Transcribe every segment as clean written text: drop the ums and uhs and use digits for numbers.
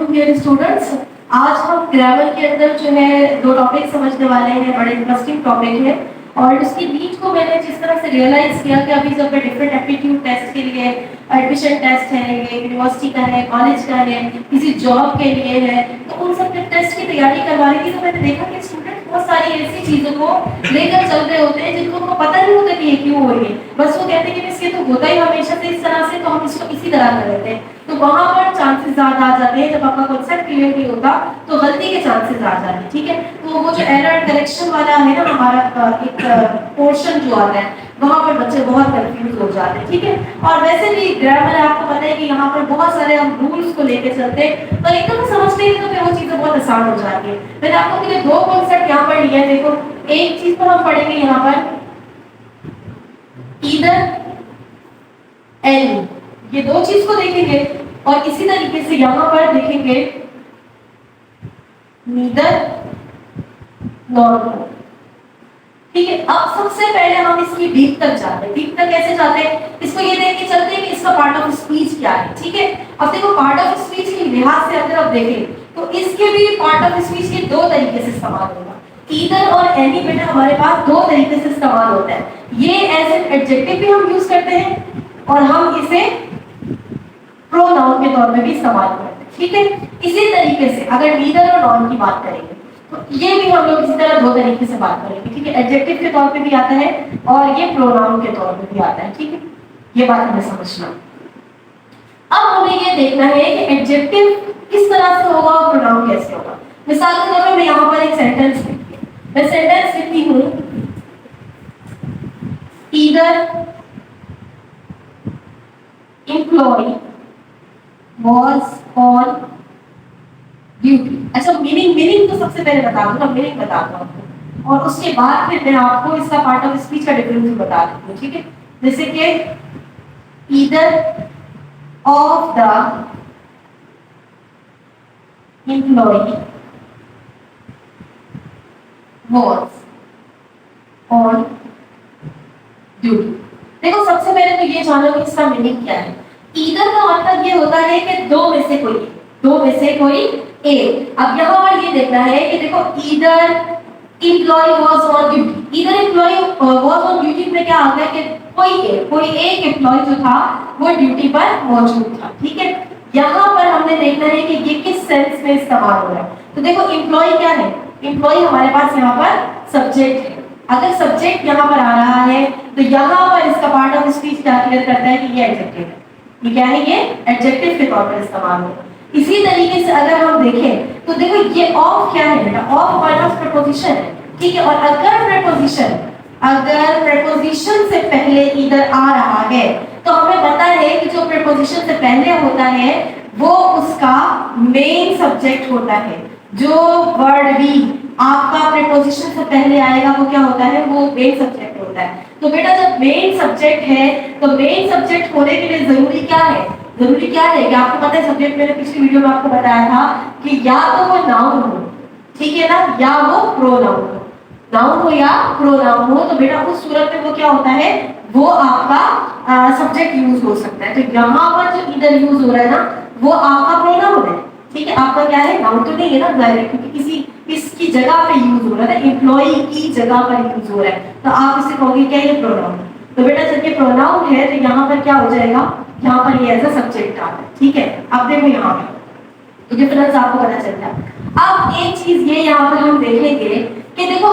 अस्सलामुअलैकुम dear students. आज हम ग्रामर के अंदर जो है दो टॉपिक समझने वाले हैं, बड़े इंटरेस्टिंग टॉपिक है। और उसकी नीड को मैंने जिस तरह से रियलाइज किया कि अभी जब मैं डिफरेंट एप्टीट्यूड टेस्ट के लिए, एडमिशन टेस्ट है, ये यूनिवर्सिटी का है, कॉलेज का है, किसी जॉब के लिए है, तो उन सब के टेस्ट की तैयारी करवा रही थी, तो मैंने देखा कि स्टूडेंट बहुत सारी ऐसी चीजों को लेकर चल रहे होते हैं जिनको उनको पता नहीं होता कि ये क्यों हो रही है। बस वो कहते हैं कि इसके तो होता ही हमेशा से इस तरह से, तो हम इसको इसी तरह कर लेते हैं। तो वहां पर चांसेस ज्यादा आ जाते हैं, जब आपका कॉन्सेप्ट क्लियर नहीं होता तो गलती के चांसेस आ जाते हैं। ठीक है, तो वो जो एरर करेक्शन वाला है ना हमारा एक पोर्शन जो आता है, वहां पर बच्चे बहुत कंफ्यूज हो जाते हैं। ठीक है, और वैसे भी ग्रामर आपको पता है कि यहाँ पर बहुत सारे हम रूल्स को लेके चलते हैं, तो एकदम समझते हैं तो फिर वो चीजें बहुत आसान हो जाती है। मैंने आपको के लिए दो कॉन्सेप्ट यहाँ पर लिया है। देखो, एक चीज को हम पढ़ेंगे यहाँ पर ईदर एनी, ये दो चीज को देखेंगे, और इसी तरीके से यहाँ पर देखेंगे नीदर नॉर। ठीक है, अब सबसे पहले हम इसकी डीप तक जाते हैं। डीप तक कैसे जाते हैं, इसको ये देख के चलते हैं कि इसका पार्ट ऑफ स्पीच क्या है। ठीक है, अब देखो पार्ट ऑफ स्पीच के लिहाज से अगर आप देखें तो इसके भी पार्ट ऑफ स्पीच के दो तरीके से इस्तेमाल होगा। ईदर और एनी बेटा हमारे पास दो तरीके से इस्तेमाल होता है। ये एज एन एडजेक्टिव भी हम यूज करते हैं और हम इसे प्रोनाउन के तौर पे भी इस्तेमाल करते हैं। ठीक है, इसी तरीके से अगर नीदर और नॉन की बात करेंगे तो ये भी हम लोग इसी तरह दो तरीके से बात करेंगे। ठीक है, एडजेक्टिव के तौर पे भी आता है और ये प्रोनाउन के तौर पे भी आता है। ठीक है, ये बात हमें समझना। अब हमें ये देखना है कि एडजेक्टिव किस तरह से होगा और प्रोनाउन कैसे होगा। मिसाल के तौर पे मैं यहाँ पर एक सेंटेंस लिखती हूँ, मैं सेंटेंस लिखती हूँ either employee was on duty। अच्छा, मीनिंग तो सबसे पहले बता दूंगा, मीनिंग बता दूंगा आपको, और उसके बाद फिर मैं आपको इसका पार्ट ऑफ स्पीच का डिफरेंस भी बता दूंगी। ठीक है, जैसे कि either of the employee was on duty। देखो, सबसे पहले तो ये जानो कि इसका मीनिंग क्या है। ईदर का मतलब ये होता है कि दो में से कोई एक। अब यहाँ पर ये देखना है कि देखो either employee was on duty, either employee was on duty में क्या आ गया कि कोई एक एम्प्लॉय जो था वो ड्यूटी पर मौजूद था। ठीक है, यहाँ पर हमने देखना है कि ये किस सेंस में इस्तेमाल हो रहा है। तो देखो एम्प्लॉय क्या है, एम्प्लॉय हमारे पास यहाँ पर सब्जेक्ट है। अगर सब्जेक्ट यहाँ पर आ रहा है तो यहाँ पर इसका पार्ट ऑफ स्पीच क्या क्लियर करता है कि ये एडजेक्टिव है। ये क्या है, ये एडजेक्टिव के तौर पर इस्तेमाल होगा। इसी तरीके से अगर हम देखें तो देखो ये ऑफ क्या है बेटा, ऑफ पार्ट ऑफ प्रीपोजिशन है। ठीक है, और अगर प्रीपोजिशन से पहले ईदर आ रहा है तो हमें पता है कि जो प्रीपोजिशन से पहले होता है वो उसका मेन सब्जेक्ट होता है। जो वर्ड भी आपका प्रीपोजिशन से पहले आएगा वो क्या होता है, वो मेन सब्जेक्ट होता है। तो बेटा जब मेन सब्जेक्ट है तो मेन सब्जेक्ट होने के लिए जरूरी क्या है, कि आपको पता है सब्जेक्ट मैंने पिछली वीडियो में आपको बताया था कि या तो वो नाउन हो, ठीक है ना, या वो प्रोनाउन हो। नाउन हो या प्रोनाउन हो तो बेटा उस सूरत में वो क्या होता है, वो आपका सब्जेक्ट यूज हो सकता है। तो यहाँ पर जो इधर यूज हो रहा है ना वो आपका प्रोनाउन है। ठीक है, आपका क्या है, नाउन तो नहीं है ना डायरेक्ट, क्योंकि किसकी जगह पे यूज हो रहा है, एम्प्लॉय की जगह पर यूज हो रहा है, तो आप इसे कहोगे क्या, ये प्रोनाउन। तो बेटा जब ये प्रोनाउन है तो यहाँ पर क्या हो जाएगा, यहाँ पर ये एज अ सब्जेक्ट आता है। ठीक है, अब देखो यहाँ पे डिफरेंस आपको पता चल गया। अब एक चीज ये यहाँ पर हम देखेंगे कि देखो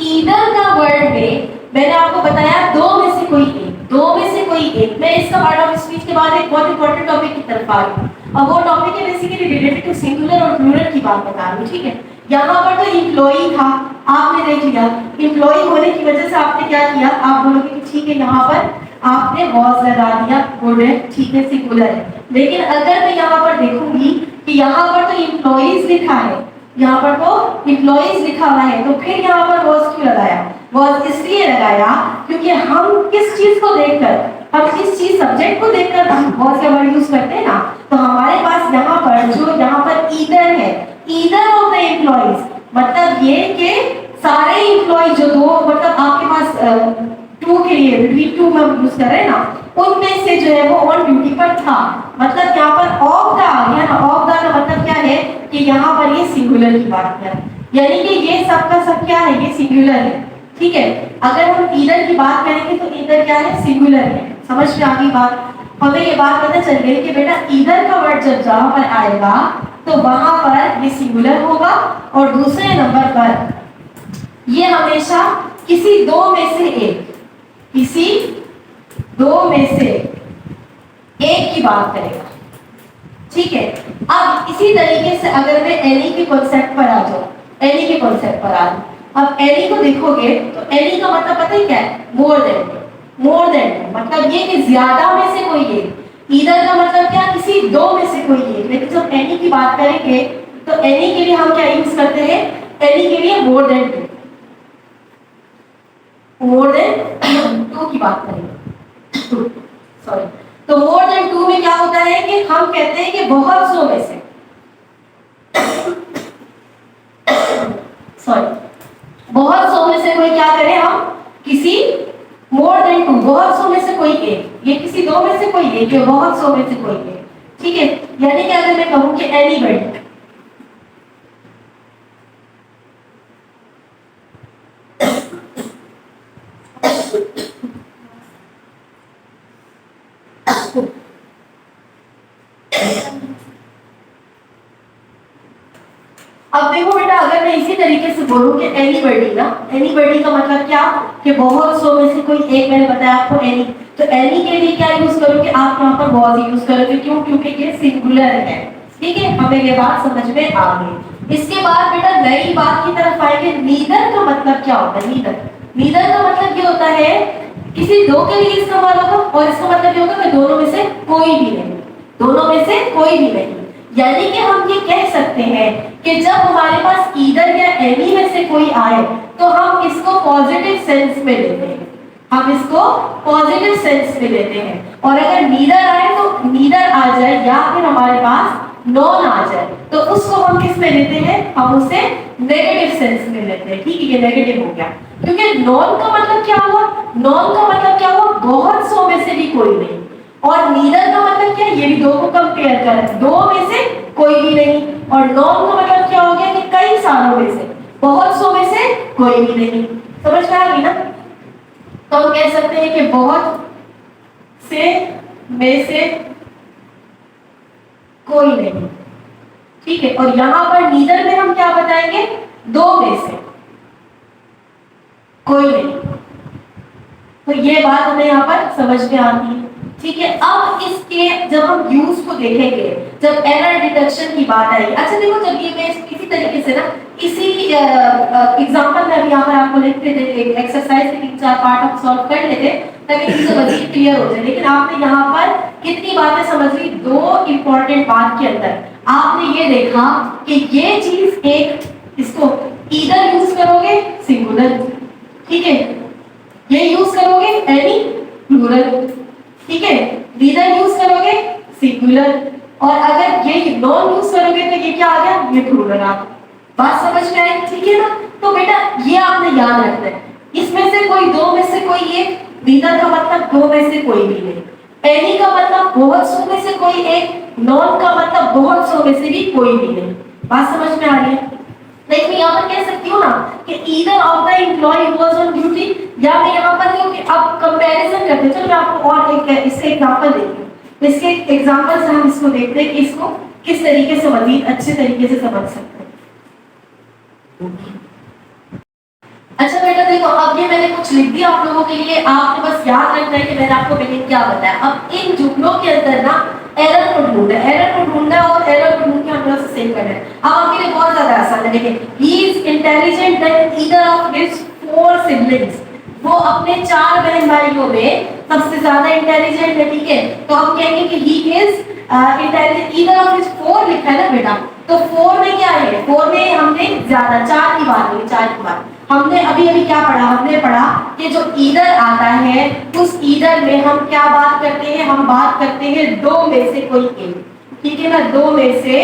ईदर का वर्ड में मैंने आपको बताया दो में से कोई एक। मैं इसका पार्ट ऑफ स्पीच के बाद एक बहुत इंपॉर्टेंट टॉपिक की तरफ आ रही हूँ, और वो टॉपिक है बेसिकली रिलेटेड टू सिंगुलर और प्लूरल की बात बता रही हूँ। ठीक है, यहाँ पर तो एम्प्लॉई था, आपने देख लिया, एम्प्लॉई होने की वजह से आपने क्या किया, आप बोलोगे कि ठीक है यहाँ पर आपने वॉज लगा दिया, गुड है, ठीक है, सिंगुलर है। लेकिन अगर मैं यहाँ पर देखूंगी कि यहाँ पर तो एम्प्लॉइज लिखा है, यहाँ पर तो एम्प्लॉइज लिखा हुआ है, तो फिर यहाँ पर वॉज क्यों लगाया, वॉज इसलिए लगाया क्योंकि हम किस चीज को देखकर, हम किस चीज सब्जेक्ट को देखकर वॉज का वर्ड यूज करते हैं ना। तो हमारे पास यहाँ पर ईदर है, ईदर ऑफ द एम्प्लॉइज, मतलब ये कि सारे एम्प्लॉय जो दो, मतलब आपके पास टू के लिए बिटवीन टू में यूज कर रहे हैं ना, उनमें से जो है वो ऑन ड्यूटी पर था। मतलब यहाँ पर ऑफ द आ गया ना, ऑफ द का मतलब क्या है, है कि यहाँ पर ये सिंगुलर की बात कर, यानी कि ये सब का सब क्या है, ये सिंगुलर है। ठीक है, अगर हम ईदर की बात करेंगे तो ईदर क्या है, सिंगुलर है। समझ में आ गई बात? हमें ये बात पता चल गई कि बेटा ईदर का वर्ड जब जहां पर आएगा तो वहां पर ये सिंगुलर होगा, और दूसरे नंबर पर ये हमेशा किसी दो में से एक, किसी दो में से एक की बात करेगा। ठीक है, अब इसी तरीके से अगर मैं एनी के कॉन्सेप्ट पर आ जाऊं, एनी के कॉन्सेप्ट पर आ जाऊं, अब एनी को देखोगे तो एनी का मतलब पता है क्या है, मोर देन। मोर देन मतलब ये कि ज्यादा में से कोई एक, ईदर का मतलब क्या, किसी दो में से कोई एक। लेकिन जब एनी की बात करेंगे तो एनी के लिए हम क्या यूज करते हैं, एनी के लिए more than two, more than two की बात करेंगे। सॉरी, तो मोर देन टू में क्या होता है कि हम कहते हैं कि बहुत सौ में से, सॉरी, बहुत सौ में से कोई क्या करे, हम किसी मोर देन टू, बहुत सौ में से कोई एक, ये किसी दो में से कोई एक, ये बहुत सौ में से कोई एक। ठीक है, यानी कि अगर मैं कहूं कि एनीबडी, अब देखो बेटा, अगर मैं इसी तरीके से बोलूं कि एनीबडी ना, एनीबडी का मतलब क्या, कि बहुत सौ में से कोई एक, मैंने बताया आपको एनी, तो एनी के लिए क्या यूज करोगे आप, यहाँ पर वॉज यूज करोगे। क्यों? क्योंकि ये सिंगुलर है। ठीक है, हमें ये बात समझ में आ गई। इसके बाद बेटा नई बात की तरफ आएंगे। नीदर का मतलब क्या होता है, नीदर, नीदर का मतलब ये होता है किसी दो के लिए इस्तेमाल होगा, और इसका मतलब ये होगा कि दोनों में से कोई भी नहीं, दोनों में से कोई भी नहीं। यानी कि हम ये कह सकते हैं कि जब हमारे पास ईदर या एनी में से कोई आए तो हम इसको पॉजिटिव सेंस में लेते हैं, हम इसको पॉजिटिव सेंस में लेते हैं। और अगर नीदर आए तो नीदर आ जाए, या फिर हमारे पास नॉन आ जाए, तो उसको हम किस में लेते हैं, हम उसे नेगेटिव सेंस में लेते हैं। ठीक है, ये नेगेटिव हो गया। क्योंकि नॉन का मतलब क्या हुआ, नॉन का मतलब क्या हुआ, बहुत सौ में से भी कोई नहीं, और नीदर का मतलब क्या है, ये भी दो को कंपेयर कर रहे हैं, दो में से कोई भी नहीं। और नॉन का मतलब क्या हो गया कि कई सालों में से, बहुत सौ में से कोई भी नहीं। समझ में आ गई ना? तो हम कह सकते हैं कि बहुत से में से कोई नहीं। ठीक है, और यहां पर नीदर में हम क्या बताएंगे, दो में से कोई नहीं। तो ये बात हमें यहाँ पर समझ में आती है। ठीक है, अब इसके जब हम यूज को देखेंगे, जब एरर डिटेक्शन की बात आई, अच्छा देखो, जब ये मैं इसी तरीके से ना, इसी एग्जांपल में अभी यहाँ पर आपको लिखते थे, एक्सरसाइज के 3-4 पार्ट हम सॉल्व कर लेते ताकि चीजें मजीद क्लियर हो जाए। लेकिन आपने यहाँ पर कितनी बातें समझ ली, दो इंपॉर्टेंट बात के अंदर आपने ये देखा कि ये चीज एक, इसको ईदर यूज करोगे सिंगुलर, ठीक है, ये यूज करोगे एनी प्लूरल, ठीक है, नीदर यूज करोगे सिंगुलर, और अगर ये नॉन यूज करोगे तो ये क्या आ गया, ये प्लूरल आ गया। बात समझ में आई? ठीक है ना? तो बेटा ये आपने याद रखना है, इसमें से कोई दो में से कोई एक, नीदर का मतलब दो में से कोई भी नहीं, एनी का मतलब बहुत सौ में से कोई एक, नॉन का मतलब बहुत सौ में से भी कोई भी नहीं। बात समझ में आ रही है? लाइक मैं यहाँ पर कह सकती हूँ ना कि either of the employee was on duty, या मैं यहाँ पर क्योंकि अब कंपैरिजन करते हैं, चलो मैं आपको और एक इसके एग्जांपल देती हूँ। तो इसके एग्जांपल से हम इसको देखते हैं कि इसको किस तरीके से मजीद अच्छे तरीके से समझ सकते हैं। अच्छा बेटा देखो, अब ये मैंने कुछ लिख दिया आप लोगों के लिए, आपने बस याद रखना है कि मैंने आपको पहले क्या बताया। अब इन जुमलों के अंदर ना एरर को ढूंढना है, एरर को ढूंढना है, और एरर को ढूंढ के हम लोग सेव करना है। अब आपके लिए बहुत ज्यादा आसान है। देखिए, he is intelligent then either of his 4 siblings, वो अपने 4 बहन भाइयों में सबसे ज्यादा इंटेलिजेंट है। ठीक है, तो हम कहेंगे कि he is intelligent, either of his 4 लिखा है ना बेटा, तो 4 में क्या है, 4 में हमने ज्यादा 4 की बात की, 4 की बात हमने अभी अभी क्या पढ़ा, हमने पढ़ा कि जो ईदर आता है उस ईदर में हम क्या बात करते हैं, हम बात करते हैं दो में से कोई एक। ठीक है ना, दो में से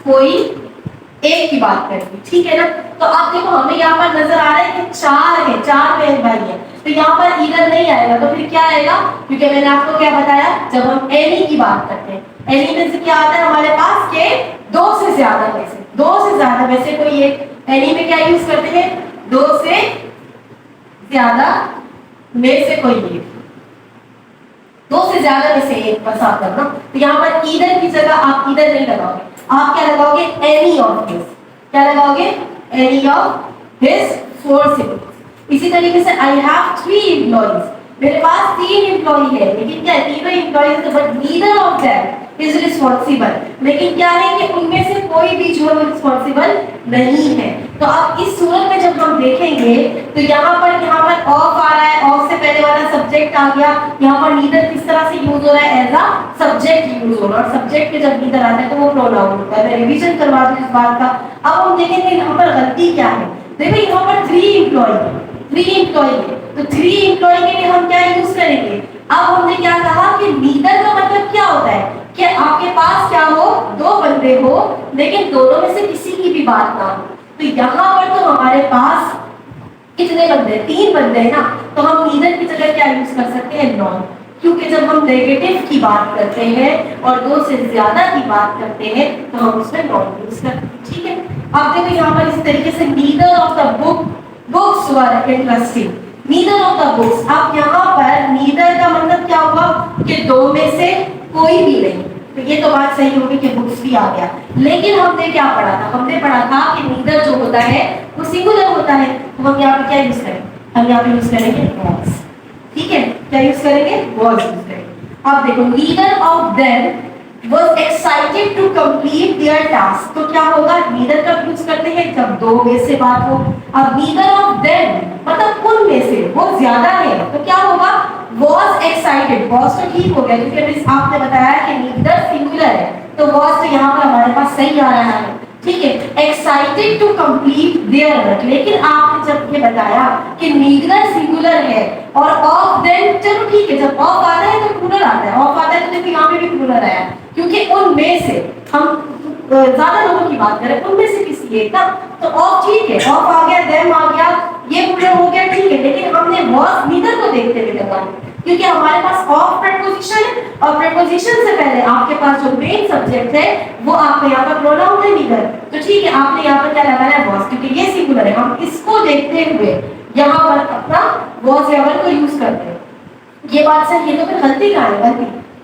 कोई एक की बात करते हैं। ठीक है ना, तो अब देखो हमें यहाँ पर नजर आ रहा है कि 4 है, 4 बहन भाई है, तो यहाँ पर ईदर नहीं आएगा, तो फिर क्या आएगा, क्योंकि मैंने आपको क्या बताया, जब हम एनी की बात करते हैं एनी में से क्या आता है हमारे पास के दो से ज्यादा में से, दो से ज्यादा में से कोई एक, एनी में क्या यूज करते हैं, दो से ज्यादा में से कोई एक, दो से ज्यादा में से एक बस आप करना। तो यहाँ पर ईदर की जगह आप ईदर नहीं लगाओगे, आप क्या लगाओगे, एनी ऑफ हिज, क्या लगाओगे, any of his four siblings. इसी तरीके से आई हैव 3 एम्प्लॉइज, मेरे पास 3 एम्प्लॉई है, लेकिन क्या तीनों एम्प्लॉइज है, but neither of them is responsible, लेकिन क्या है कि उनमें से कोई भी जो है रिस्पांसिबल नहीं है। तो अब इस सूरत में जब हम देखेंगे तो यहाँ पर ऑफ आ रहा है, ऑफ से पहले वाला सब्जेक्ट आ गया, यहाँ पर नीदर किस तरह से यूज हो रहा है, एज अ सब्जेक्ट यूज हो रहा है, और सब्जेक्ट पे जब नीदर आता है तो वो प्रोनाउन होता है। मैं रिवीजन करवा दूं इस बात का। अब हम देखेंगे यहाँ पर गलती क्या है। देखो यहाँ पर 3 एम्प्लॉई है, 3 एम्प्लॉई है, तो 3 एम्प्लॉई के लिए हम क्या यूज करेंगे। अब हमने क्या कहा कि नीदर का मतलब क्या होता है कि आपके पास क्या हो, दो बंदे हो, लेकिन दोनों में से किसी की भी बात ना हो। तो यहाँ पर तो हमारे पास कितने बंदे, 3 बंदे हैं ना, तो हम नीदर की जगह क्या यूज कर सकते हैं, नॉन, क्योंकि जब हम नेगेटिव की बात करते हैं और दो से ज्यादा की बात करते हैं तो हम उसमें नॉन यूज करते हैं। ठीक है, अब देखो यहाँ पर इस तरीके से neither of the books were interesting, neither of the books. अब यहाँ पर नीदर का मतलब क्या हुआ कि दो में से कोई भी नहीं, तो ये तो बात सही होगी कि बुक्स भी आ गया, लेकिन हमने क्या पढ़ा था, हमने पढ़ा था कि नीदर जो होता है वो सिंगुलर होता है, तो हम यहाँ पर क्या यूज करेंगे, हम यहाँ पे यूज करेंगे was। ठीक है, क्या यूज करेंगे, was यूज करेंगे। अब देखो neither of them was excited to complete their task, तो क्या होगा, नीदर कब यूज करते हैं, जब दो में से बात हो। अब नीदर ऑफ देम मतलब उन में से वो ज्यादा है, तो क्या होगा, was excited, was तो ठीक हो गया क्योंकि आपने बताया कि नीदर सिंगुलर है, तो was तो यहाँ पर हमारे पास सही आ रहा है। ठीक है, excited to complete their work, लेकिन आपने जब ये बताया कि नीदर सिंगुलर है और ऑफ देम, चलो ठीक है, जब ऑफ आता है तो प्लूरल आता है, ऑफ आता है तो देखो यहाँ पे भी प्लूरल आया, क्योंकि उनमें से हम ज्यादा लोगों की बात करें, उनमें से किसी एक ना, तो ऑफ ठीक है, ऑफ आ गया, देम आ गया, ये प्लूरल हो गया, ठीक है, लेकिन हमने वाज नीदर को देखते हुए लगाया क्योंकि हमारे पास ऑफ प्रीपोजिशन है और प्रीपोजिशन से पहले आपके पास जो मेन सब्जेक्ट है वो आपका यहाँ पर प्रोनाउन है नीदर, तो ठीक है, आपने यहाँ पर क्या लगाना है, वाज, क्योंकि ये सिंगुलर है, हम इसको देखते हुए यहाँ पर अपना वाज या वर को यूज करते हैं। ये बात सही है, तो फिर गलती कहाँ है,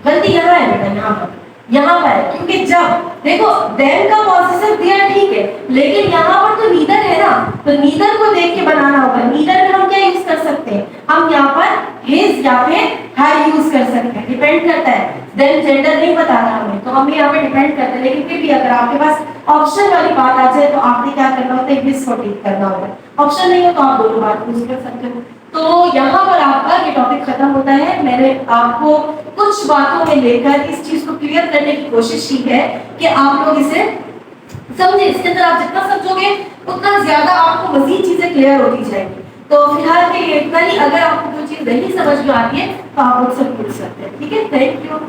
गलती यहाँ है बेटा, यहाँ पर है, क्योंकि जब देखो देम का पॉसेसिव दिया ठीक है, लेकिन यहाँ पर तो नीदर है ना, तो नीदर को देख के बनाना होगा। नीदर में हम क्या यूज कर सकते हैं, हम यहाँ पर हिज या फिर हर यूज कर सकते हैं, डिपेंड करता है, देन जेंडर नहीं बताना हमें, तो हमें यहाँ पे डिपेंड करता है, लेकिन फिर भी अगर आपके पास ऑप्शन वाली बात आ जाए तो आपने क्या करना होता है, हिज को टिक करना होगा, ऑप्शन नहीं हो तो आप दोनों बात यूज कर सकते हो। तो यहाँ पर आपका ये टॉपिक खत्म होता है। मैंने आपको कुछ बातों में लेकर इस चीज को क्लियर करने की कोशिश की है कि आप लोग इसे समझे, इसके अंदर आप जितना समझोगे उतना ज्यादा आपको मजीद चीजें क्लियर होती जाएंगी। तो फिलहाल के लिए इतना ही, अगर आपको कोई चीज नहीं समझ में आ रही है तो आप मुझसे पूछ सकते हैं। ठीक है, थैंक यू।